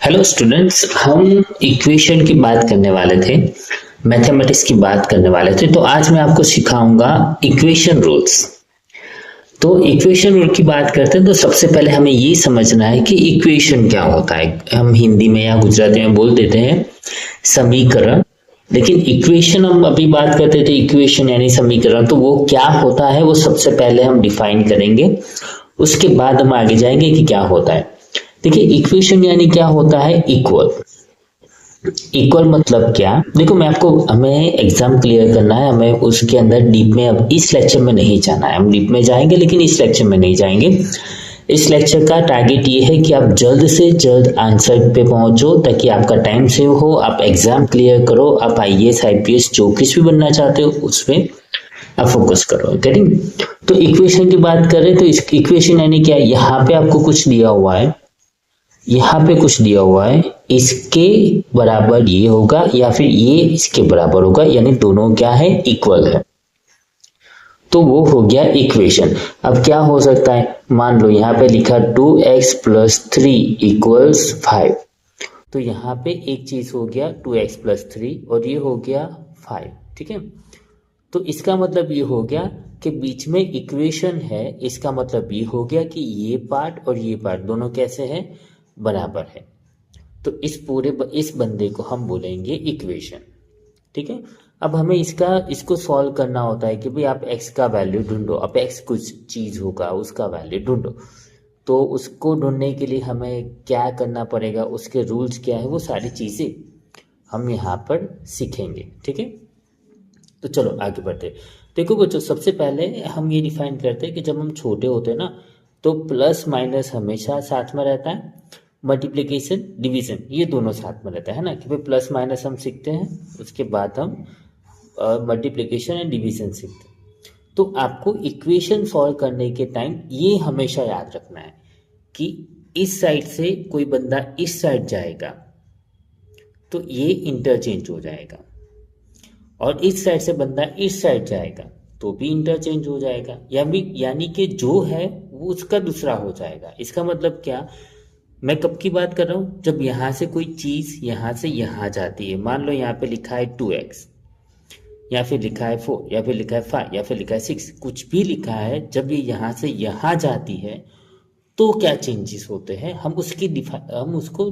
Hello students, हम equation की बात करने वाले थे, मैथमेटिक्स की बात करने वाले थे। तो आज मैं आपको सिखाऊंगा इक्वेशन रूल्स। तो इक्वेशन रूल की बात करते हैं तो सबसे पहले हमें ये समझना है कि इक्वेशन क्या होता है। हम हिंदी में या गुजराती में बोल देते हैं समीकरण, लेकिन इक्वेशन हम अभी बात करते थे। इक्वेशन यानी समीकरण, तो वो क्या होता है वो सबसे पहले हम डिफाइन करेंगे, उसके बाद हम आगे जाएंगे कि क्या होता है। देखिए, इक्वेशन यानी क्या होता है, इक्वल। इक्वल मतलब क्या, देखो मैं आपको, हमें एग्जाम क्लियर करना है, हमें उसके अंदर डीप में अब इस लेक्चर में नहीं जाना है। हम डीप में जाएंगे लेकिन इस लेक्चर में नहीं जाएंगे। इस लेक्चर का टारगेट ये है कि आप जल्द से जल्द आंसर पे पहुंचो, ताकि आपका टाइम सेव हो, आप एग्जाम क्लियर करो, आप आईएएस आईपीएस जो कुछ भी बनना चाहते हो उसमें आप फोकस करो। गेटिंग? तो इक्वेशन की बात करें तो इस इक्वेशन यानी क्या, यहाँ पे आपको कुछ दिया हुआ है, यहाँ पे कुछ दिया हुआ है, इसके बराबर ये होगा या फिर ये इसके बराबर होगा, यानी दोनों क्या है, इक्वल है, तो वो हो गया इक्वेशन। अब क्या हो सकता है, मान लो यहाँ पे लिखा 2x प्लस 3 इक्वल्स 5, तो यहाँ पे एक चीज हो गया 2x प्लस 3 और ये हो गया 5। ठीक है, तो इसका मतलब ये हो गया कि बीच में इक्वेशन है, इसका मतलब ये हो गया कि ये पार्ट और ये पार्ट दोनों कैसे हैं, बराबर है। तो इस बंदे को हम बोलेंगे इक्वेशन। ठीक है, अब हमें इसको सॉल्व करना होता है कि भाई आप x का वैल्यू ढूंढो। अब x कुछ चीज होगा, उसका वैल्यू ढूंढो, तो उसको ढूंढने के लिए हमें क्या करना पड़ेगा, उसके रूल्स क्या है, वो सारी चीजें हम यहाँ पर सीखेंगे। ठीक है, तो चलो आगे बढ़ते हैं। देखो बच्चों, सबसे पहले हम ये डिफाइन करते हैं कि जब हम छोटे होते हैं ना, तो प्लस माइनस हमेशा साथ में रहता है, मल्टीप्लिकेशन डिवीजन ये दोनों साथ में रहता है ना, कि भाई प्लस माइनस हम सीखते हैं, उसके बाद हम मल्टीप्लिकेशन एंड डिवीजन सीखते हैं। तो आपको इक्वेशन सॉल्व करने के टाइम ये हमेशा याद रखना है कि इस साइड से कोई बंदा इस साइड जाएगा तो ये इंटरचेंज हो जाएगा, और इस साइड से बंदा इस साइड जाएगा तो भी इंटरचेंज हो जाएगा, यानी कि जो है वो उसका दूसरा हो जाएगा। इसका मतलब क्या, मैं कब की बात कर रहा हूं, जब यहां से कोई चीज यहां से यहां जाती है। मान लो यहाँ पे लिखा है 2x, या फिर लिखा है 4, या फिर लिखा है 5, या फिर लिखा है 6, कुछ भी लिखा है, जब ये यहां से यहां जाती है तो क्या चेंजेस होते हैं, हम उसको